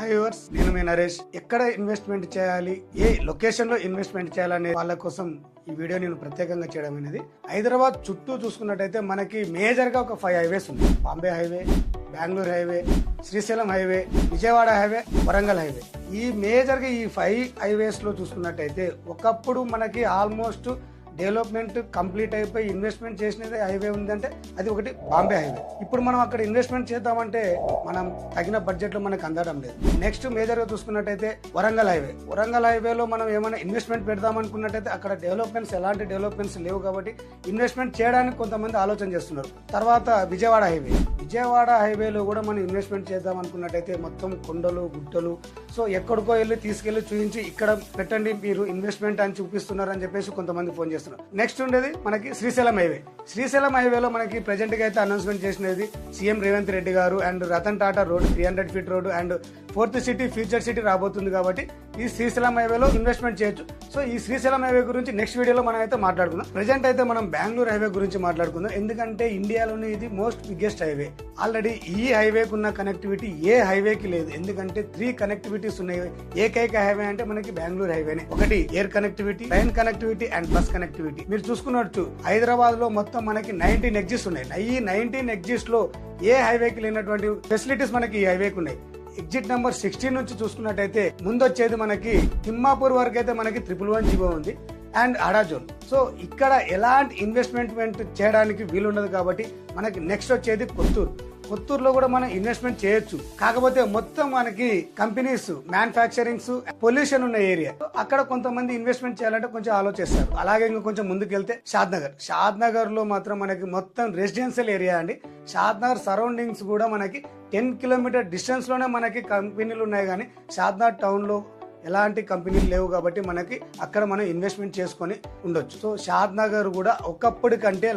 High viewers, నేను మీ నరేష్. ఎక్కడ investment చేయాలి, ఏ లొకేషన్ లో ఇన్వెస్ట్మెంట్ చేయాలనే వాళ్ళ కోసం ఈ వీడియో నేను ప్రత్యేకంగా చేయడం అనేది. హైదరాబాద్ చుట్టూ చూసుకున్నట్టయితే మనకి మేజర్ గా ఒక 5 హైవేస్ ఉంది. Bombay highway, Bengaluru highway, Srisailam highway, Vijayawada highway, Warangal highway. ఈ మేజర్ గా ఈ 5 హైవేస్ లో చూసుకున్నట్టయితే ఒకప్పుడు మనకి ఆల్మోస్ట్ డెవలప్మెంట్ కంప్లీట్ అయిపోయి ఇన్వెస్ట్మెంట్ చేసినది హైవే ఉందంటే అది ఒకటి బాంబే హైవే. ఇప్పుడు మనం అక్కడ ఇన్వెస్ట్మెంట్ చేద్దామంటే మనం తగిన బడ్జెట్ లో మనకు అందడం లేదు. నెక్స్ట్ మేజర్ గా చూసుకున్నట్టయితే వరంగల్ హైవే. వరంగల్ హైవేలో మనం ఏమైనా ఇన్వెస్ట్మెంట్ పెడదాం అనుకున్నట్టయితే అక్కడ ఎలాంటి డెవలప్మెంట్స్ లేవు కాబట్టి ఇన్వెస్ట్మెంట్ చేయడానికి కొంతమంది ఆలోచన చేస్తున్నారు. తర్వాత విజయవాడ హైవే. విజయవాడ హైవేలో కూడా మనం ఇన్వెస్ట్మెంట్ చేద్దాం అనుకున్నట్టయితే మొత్తం కొండలు గుట్టలు, సో ఎక్కడికో వెళ్ళి తీసుకెళ్లి చూపించి ఇక్కడ పెట్టండి మీరు ఇన్వెస్ట్మెంట్ అని చూపిస్తున్నారు అని చెప్పేసి కొంతమంది ఫోన్ చేస్తున్నారు. నెక్స్ట్ ఉండేది మనకి శ్రీశైలం హైవే. శ్రీశైలం హైవేలో మనకి ప్రెజెంట్ గా అయితే అనౌన్స్మెంట్ చేసినది సీఎం రేవంత్ రెడ్డి గారు. And Ratan Tata road 300 feet road and 4th city future city రాబోతుంది కాబట్టి ఈ శ్రీశైలం హైవేలో ఇన్వెస్ట్మెంట్ చేయొచ్చు. సో ఈ శ్రీశైలం హైవే గురించి నెక్స్ట్ వీడియోలో మనం అయితే మాట్లాడుకుందాం. ప్రెజెంట్ అయితే మనం బెంగళూరు హైవే గురించి మాట్లాడుకుందాం. ఎందుకంటే ఇండియాలోనే ఇది మోస్ట్ బిగ్గెస్ట్ హైవే. ఆల్రెడీ ఈ హైవేకి ఉన్న కనెక్టివిటీ ఏ హైవేకి లేదు. ఎందుకంటే 3 కనెక్టివిటీస్ ఉన్నాయి. ఏకైక హైవే అంటే మనకి బెంగళూరు హైవేనే. ఒకటి air connectivity, train connectivity and bus connectivity. మీరు చూసుకున్నట్టు హైదరాబాద్ లో మొత్తం మనకి 19 ఎగ్జిట్స్ ఉన్నాయి. ఈ 19 ఎగ్జిట్స్ లో ఏ హైవేకి లేనటువంటి ఫెసిలిటీస్ మనకి ఈ హైవేకి ఉన్నాయి. ఎగ్జిట్ నెంబర్ 16 నుంచి చూసుకున్నట్టయితే ముందు వచ్చేది మనకి తిమ్మాపూర్ వరకు అయితే మనకి 111 జీవో ఉంది అండ్ అడాజోన్. సో ఇక్కడ ఎలాంటి ఇన్వెస్ట్మెంట్ చేయడానికి వీలుండదు కాబట్టి మనకి నెక్స్ట్ వచ్చేది కొత్తూరులో కూడా మనం ఇన్వెస్ట్మెంట్ చేయొచ్చు. కాకపోతే మొత్తం మనకి కంపెనీస్, మ్యానుఫ్యాక్చరింగ్స్, పొల్యూషన్ ఉన్న ఏరియా. అక్కడ కొంతమంది ఇన్వెస్ట్మెంట్ చేయాలంటే కొంచెం ఆలోచిస్తారు. అలాగే ఇంకా కొంచెం ముందుకెళ్తే షాద్ నగర్ లో మాత్రం మనకి మొత్తం రెసిడెన్షియల్ ఏరియా అండి. షాద్ నగర్ సరౌండింగ్స్ కూడా మనకి 10 కిలోమీటర్ డిస్టెన్స్ లోనే మనకి కంపెనీలు ఉన్నాయి. కానీ షాద్ నగర్ టౌన్ లో ఎలాంటి కంపెనీలు లేవు కాబట్టి మనకి అక్కడ మనం ఇన్వెస్ట్మెంట్ చేసుకొని ఉండొచ్చు. సో షాద్ నగర్ కూడా ఒకప్పటి కంటే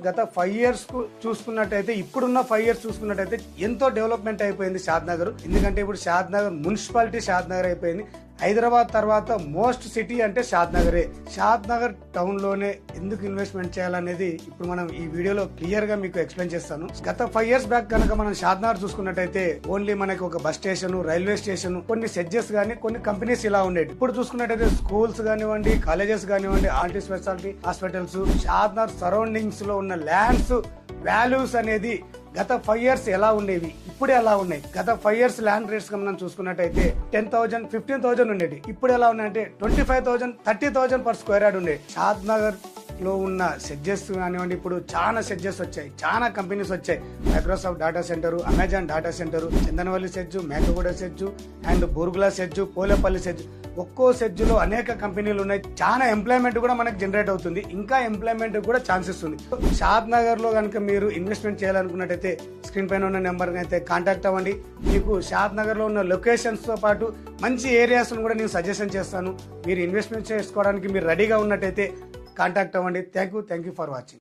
గత 5 ఇయర్స్ చూసుకున్నట్టయితే, ఇప్పుడున్న 5 ఇయర్స్ చూసుకున్నట్టయితే ఎంతో డెవలప్మెంట్ అయిపోయింది షాద్ నగర్. ఎందుకంటే ఇప్పుడు షాద్ నగర్ మున్సిపాలిటీ షాద్ నగర్ అయిపోయింది. హైదరాబాద్ తర్వాత మోస్ట్ సిటీ అంటే షాద్ నగరే. షాద్ నగర్ టౌన్ లోనే ఎందుకు ఇన్వెస్ట్మెంట్ చేయాలనేది ఇప్పుడు మనం ఈ వీడియోలో క్లియర్ గా మీకు ఎక్స్ప్లెయిన్ చేస్తాను. గత 5 ఇయర్స్ బ్యాక్ కనుక మనం షాద్ నగర్ చూసుకున్నట్టయితే ఓన్లీ మనకి ఒక బస్ స్టేషన్, రైల్వే స్టేషన్, కొన్ని సెడ్జెస్ గానీ కొన్ని కంపెనీస్ ఇలా ఉండేవి. ఇప్పుడు చూసుకున్నట్టయితే స్కూల్స్ కానివ్వండి, కాలేజెస్ కానివ్వండి, ఆర్టీ స్పెషాలిటీ హాస్పిటల్స్, షాద్ నగర్ సరౌండింగ్స్ లో ఉన్న ల్యాండ్స్ వాల్యూస్ అనేది గత 5 ఇయర్స్ ఎలా ఉండేవి, ఇప్పుడు ఎలా ఉన్నాయి. గత 5 ఇయర్స్ ల్యాండ్ రేట్స్ మనం చూసుకున్నట్టయితే 10,000, 15,000 ఉండేది. ఇప్పుడు ఎలా ఉన్నాయంటే 25,000, 30,000 పర్ స్క్వేర్ యార్డ్ ఉండేది. షాద్ నగర్ లో ఉన్న సెడ్జెస్ కానివ్వండి, ఇప్పుడు చాలా సెడ్జెస్ వచ్చాయి, చాలా కంపెనీస్ వచ్చాయి. Microsoft data centre, Amazon data centre, Chandanavalli SEZ, Mekaguda SEZ and Borgula SEZ, Polepally SEZ. ఒక్కో సెడ్జ్ లో అనేక కంపెనీలు ఉన్నాయి. చాలా ఎంప్లాయ్మెంట్ కూడా మనకు జనరేట్ అవుతుంది. ఇంకా ఎంప్లాయ్మెంట్ కూడా ఛాన్సెస్ ఉంది. షాద్ నగర్ లో కనుక మీరు ఇన్వెస్ట్మెంట్ చేయాలనుకున్నట్టయితే స్క్రీన్ పైన ఉన్న నెంబర్ అయితే కాంటాక్ట్ అవ్వండి. మీకు షాద్ నగర్ లో ఉన్న లొకేషన్స్ తో పాటు మంచి ఏరియాస్ కూడా నేను సజెషన్ చేస్తాను. మీరు ఇన్వెస్ట్మెంట్ చేసుకోవడానికి మీరు రెడీగా ఉన్నట్టయితే కాంటాక్ట్ అవ్వండి. Thank you for watching.